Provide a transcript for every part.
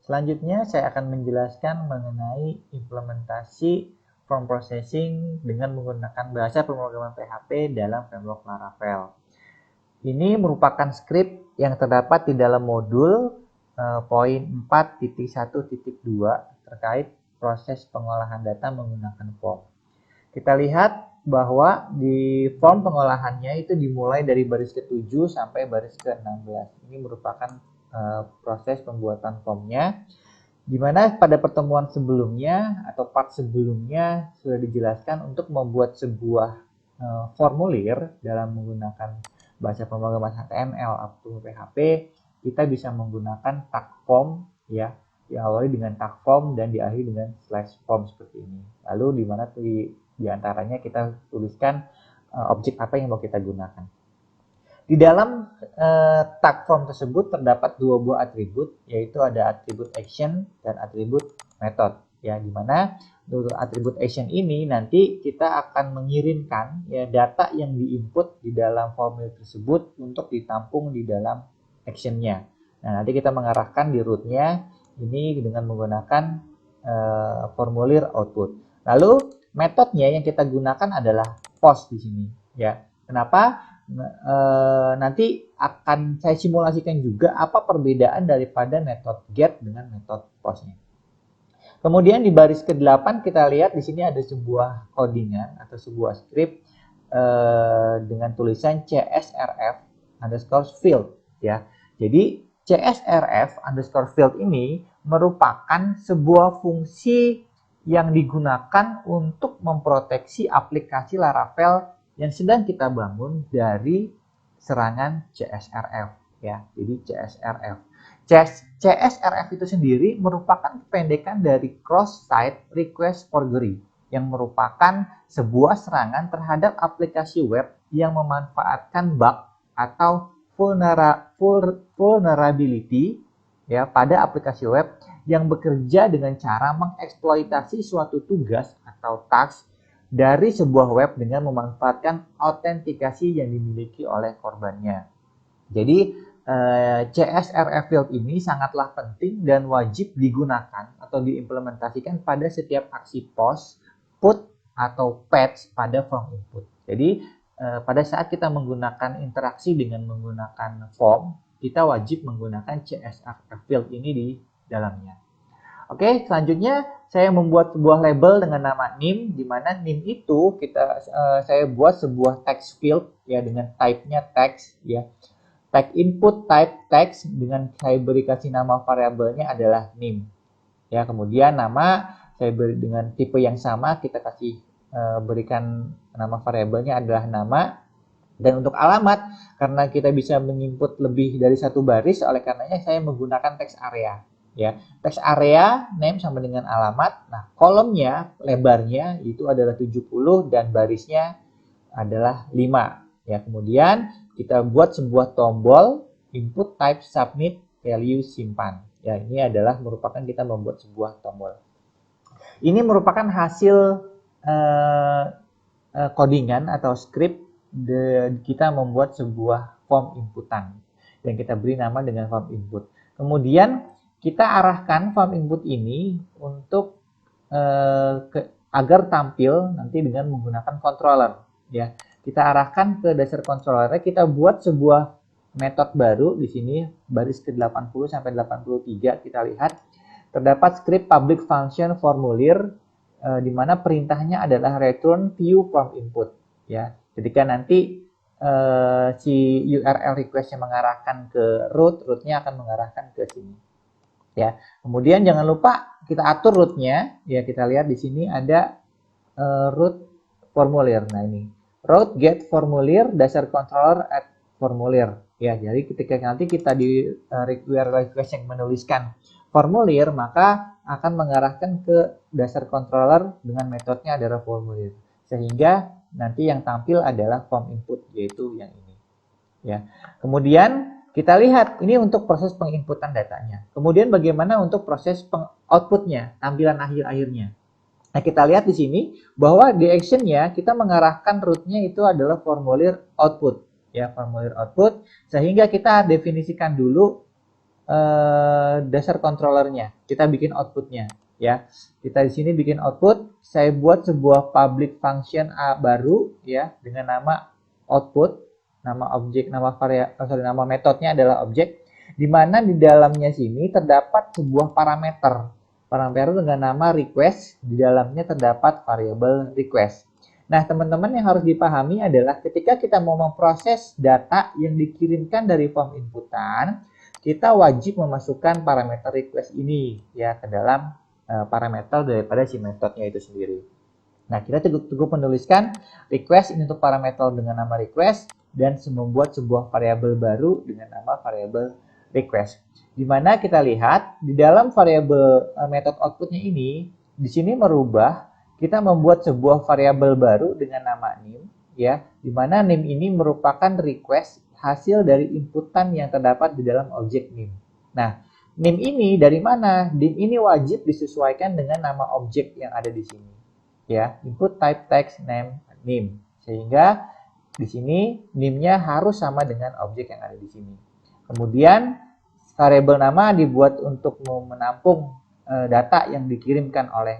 Selanjutnya saya akan menjelaskan mengenai implementasi form processing dengan menggunakan bahasa pemrograman PHP dalam framework Laravel. Ini merupakan script yang terdapat di dalam modul poin 4.1.2 terkait proses pengolahan data menggunakan form. Kita lihat bahwa di form pengolahannya itu dimulai dari baris ke-7 sampai baris ke-16. Ini merupakan proses pembuatan formnya, di mana pada pertemuan sebelumnya atau part sebelumnya sudah dijelaskan untuk membuat sebuah formulir dalam menggunakan bahasa pemrograman HTML atau PHP, kita bisa menggunakan tag form ya, diawali dengan tag form dan diakhiri dengan slash form seperti ini. Lalu di mana di antaranya kita tuliskan objek apa yang mau kita gunakan. Di dalam tag form tersebut terdapat dua buah atribut, yaitu ada atribut action dan atribut method. Ya, di mana atribut action ini nanti kita akan mengirimkan ya data yang diinput di dalam formulir tersebut untuk ditampung di dalam actionnya. Nah, nanti kita mengarahkan di rootnya ini dengan menggunakan formulir output. Lalu metodenya yang kita gunakan adalah post di sini. Ya, kenapa? Nanti akan saya simulasikan juga apa perbedaan daripada metode get dengan metode postnya. Kemudian di baris ke-8 kita lihat di sini ada sebuah codingan atau sebuah script dengan tulisan csrf underscore field ya. Jadi csrf underscore field ini merupakan sebuah fungsi yang digunakan untuk memproteksi aplikasi Laravel yang sedang kita bangun dari serangan CSRF ya. Jadi CSRF. CSRF itu sendiri merupakan kependekan dari cross-site request forgery yang merupakan sebuah serangan terhadap aplikasi web yang memanfaatkan bug atau vulnerability ya pada aplikasi web yang bekerja dengan cara mengeksploitasi suatu tugas atau task dari sebuah web dengan memanfaatkan autentikasi yang dimiliki oleh korbannya. Jadi CSRF field ini sangatlah penting dan wajib digunakan atau diimplementasikan pada setiap aksi post, put, atau patch pada form input. Jadi pada saat kita menggunakan interaksi dengan menggunakan form, kita wajib menggunakan CSRF field ini di dalamnya. Oke, selanjutnya saya membuat sebuah label dengan nama name, di mana name itu saya buat sebuah text field ya dengan type-nya text ya. Tag input type text dengan saya beri kasih nama variabelnya adalah name. Ya, kemudian nama saya beri dengan tipe yang sama, kita kasih berikan nama variabelnya adalah nama. Dan untuk alamat, karena kita bisa menginput lebih dari satu baris, oleh karenanya saya menggunakan text area. Ya, text area name sama dengan alamat. Nah, kolomnya lebarnya itu adalah 70 dan barisnya adalah 5. Ya, kemudian kita buat sebuah tombol input type submit value simpan. Ya, ini adalah merupakan kita membuat sebuah tombol. Ini merupakan hasil codingan atau script kita membuat sebuah form inputan yang kita beri nama dengan form input. Kemudian kita arahkan form input ini untuk agar tampil nanti dengan menggunakan controller ya. Kita arahkan ke dasar controllernya, kita buat sebuah metode baru di sini baris ke-80 sampai 83 kita lihat terdapat script public function formulir di mana perintahnya adalah return view form input ya. Ketika nanti si URL request-nya mengarahkan ke rootnya akan mengarahkan ke sini. Ya, kemudian jangan lupa kita atur rootnya. Ya, kita lihat di sini ada root formulir. Nah, ini root get formulir dasar controller add formulir. Ya, jadi ketika nanti kita di request yang menuliskan formulir, maka akan mengarahkan ke dasar controller dengan metodenya adalah formulir. Sehingga nanti yang tampil adalah form input, yaitu yang ini. Ya, kemudian kita lihat ini untuk proses penginputan datanya. Kemudian bagaimana untuk proses outputnya, tampilan akhir-akhirnya. Nah, kita lihat di sini bahwa di actionnya kita mengarahkan rootnya itu adalah formulir output. Ya, formulir output. Sehingga kita definisikan dulu dasar controllernya. Kita bikin outputnya, ya. Kita di sini bikin output. Saya buat sebuah public function baru, ya, dengan nama output. Nama objek, nama metodenya adalah objek. Di mana di dalamnya sini terdapat sebuah parameter. Parameter dengan nama request. Di dalamnya terdapat variabel request. Nah, teman-teman yang harus dipahami adalah ketika kita mau memproses data yang dikirimkan dari form inputan, kita wajib memasukkan parameter request ini ya ke dalam parameter daripada si metodenya itu sendiri. Nah, kita cukup menuliskan request ini untuk parameter dengan nama request dan membuat sebuah variabel baru dengan nama variabel request. Di mana kita lihat di dalam variabel metode outputnya ini, di sini merubah. Kita membuat sebuah variabel baru dengan nama nim, ya, di mana nim ini merupakan request hasil dari inputan yang terdapat di dalam objek nim. Nah, nim ini dari mana? Nim ini wajib disesuaikan dengan nama objek yang ada di sini, ya, input type text name nim, sehingga di sini nimnya harus sama dengan objek yang ada di sini. Kemudian variabel nama dibuat untuk menampung data yang dikirimkan oleh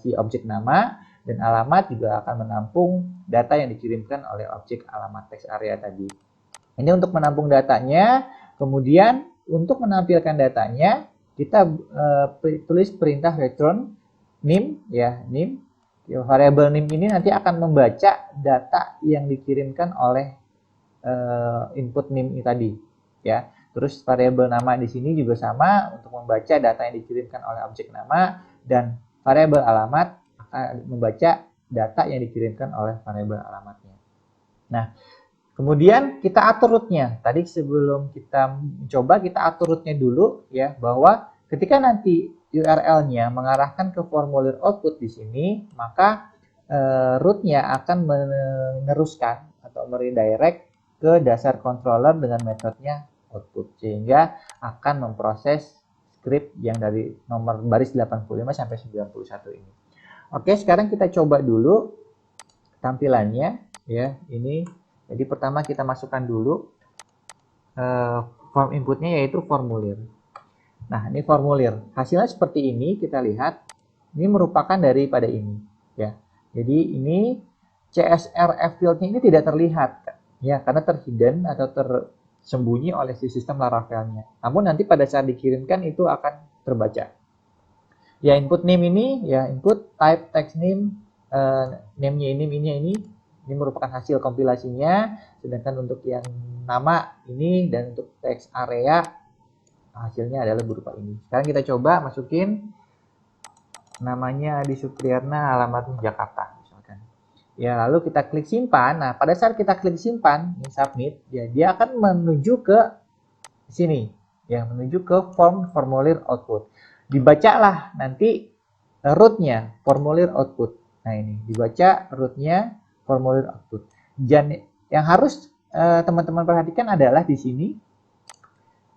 si objek nama, dan alamat juga akan menampung data yang dikirimkan oleh objek alamat text area tadi. Ini untuk menampung datanya. Kemudian untuk menampilkan datanya kita tulis perintah return nim, ya, nim. Variabel nim ini nanti akan membaca data yang dikirimkan oleh input nim ini tadi, ya. Terus variabel nama di sini juga sama untuk membaca data yang dikirimkan oleh objek nama, dan variabel alamat akan membaca data yang dikirimkan oleh variabel alamatnya. Nah, kemudian kita atur rootnya. Tadi sebelum kita mencoba, kita atur rootnya dulu, ya, bahwa ketika nanti URL-nya mengarahkan ke formulir output di sini, maka rootnya akan meneruskan atau meredirect ke dasar controller dengan metodenya output, sehingga akan memproses script yang dari nomor baris 85 sampai 91 ini. Oke, sekarang kita coba dulu tampilannya, ya. Ini jadi pertama kita masukkan dulu form inputnya, yaitu formulir. Nah, ini formulir. Hasilnya seperti ini, kita lihat. Ini merupakan daripada ini, ya. Jadi ini CSRF fieldnya ini tidak terlihat, ya, karena terhidden atau tersembunyi oleh si sistem Laravelnya. Namun nanti pada saat dikirimkan itu akan terbaca. Ya, input name ini, ya, input type text name, name-nya ini merupakan hasil kompilasinya. Sedangkan untuk yang nama ini dan untuk text area hasilnya adalah berupa ini. Sekarang kita coba masukin namanya Adi Supriyatna, alamatnya Jakarta misalkan. Ya, lalu kita klik simpan. Nah, pada saat kita klik simpan, ini submit, ya, dia akan menuju ke sini, ya, menuju ke formulir output. Dibacalah nanti rootnya formulir output. Nah, ini dibaca rootnya formulir output. Dan yang harus teman-teman perhatikan adalah di sini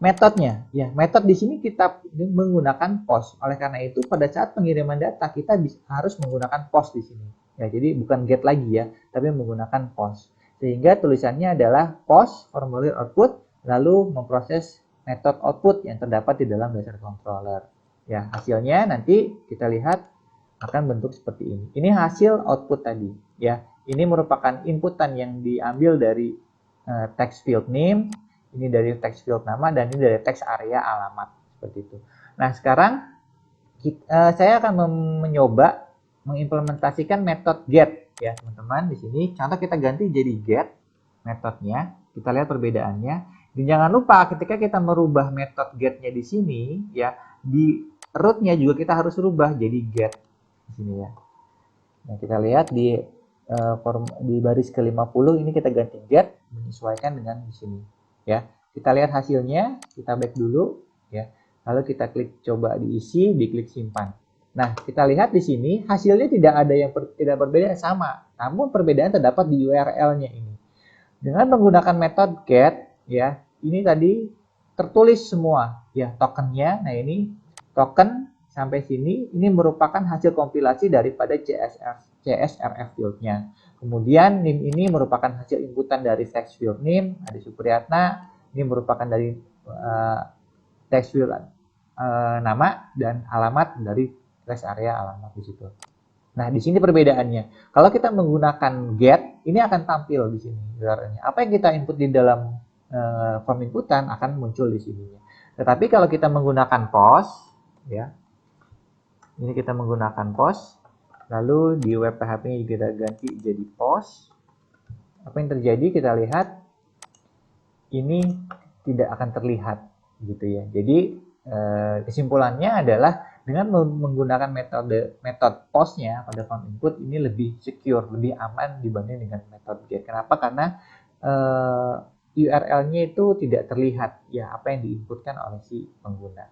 metodenya, ya, metode di sini kita menggunakan post. Oleh karena itu pada saat pengiriman data kita harus menggunakan post di sini. Ya, jadi bukan get lagi, ya, tapi menggunakan post. Sehingga tulisannya adalah post formulir output, lalu memproses metode output yang terdapat di dalam dasar controller. Ya, hasilnya nanti kita lihat akan bentuk seperti ini. Ini hasil output tadi, ya. Ini merupakan inputan yang diambil dari text field name, ini dari text field nama, dan ini dari text area alamat, seperti itu. Nah, sekarang saya akan mencoba mengimplementasikan metode get, ya, teman-teman. Di sini contoh kita ganti jadi get metodenya. Kita lihat perbedaannya. Dan jangan lupa ketika kita merubah metode get-nya di sini, ya, di root-nya juga kita harus rubah jadi get di sini, ya. Nah, kita lihat di baris ke-50 ini kita ganti get menyesuaikan dengan di sini. Ya, kita lihat hasilnya, kita back dulu, ya. Lalu kita klik coba diisi, diklik simpan. Nah, kita lihat di sini hasilnya tidak ada yang tidak berbeda, sama. Namun perbedaan terdapat di URL-nya ini. Dengan menggunakan metode get, ya, ini tadi tertulis semua, ya, tokennya. Nah, ini token sampai sini ini merupakan hasil kompilasi daripada CSRF field-nya. Kemudian NIM ini merupakan hasil inputan dari text field name, Adi Supriyatna. Ini merupakan dari text field nama dan alamat dari rest area alamat di situ. Nah, di sini perbedaannya. Kalau kita menggunakan get, ini akan tampil di sini URL-nya. Apa yang kita input di dalam form inputan akan muncul di sini. Tetapi kalau kita menggunakan post, ya, ini kita menggunakan post, lalu di web PHP-nya kita ganti jadi post. Apa yang terjadi? Kita lihat ini tidak akan terlihat, gitu ya. Jadi kesimpulannya adalah dengan menggunakan metode postnya pada form input ini lebih secure, lebih aman dibanding dengan metode get. Kenapa? Karena URL-nya itu tidak terlihat ya apa yang diinputkan oleh si pengguna.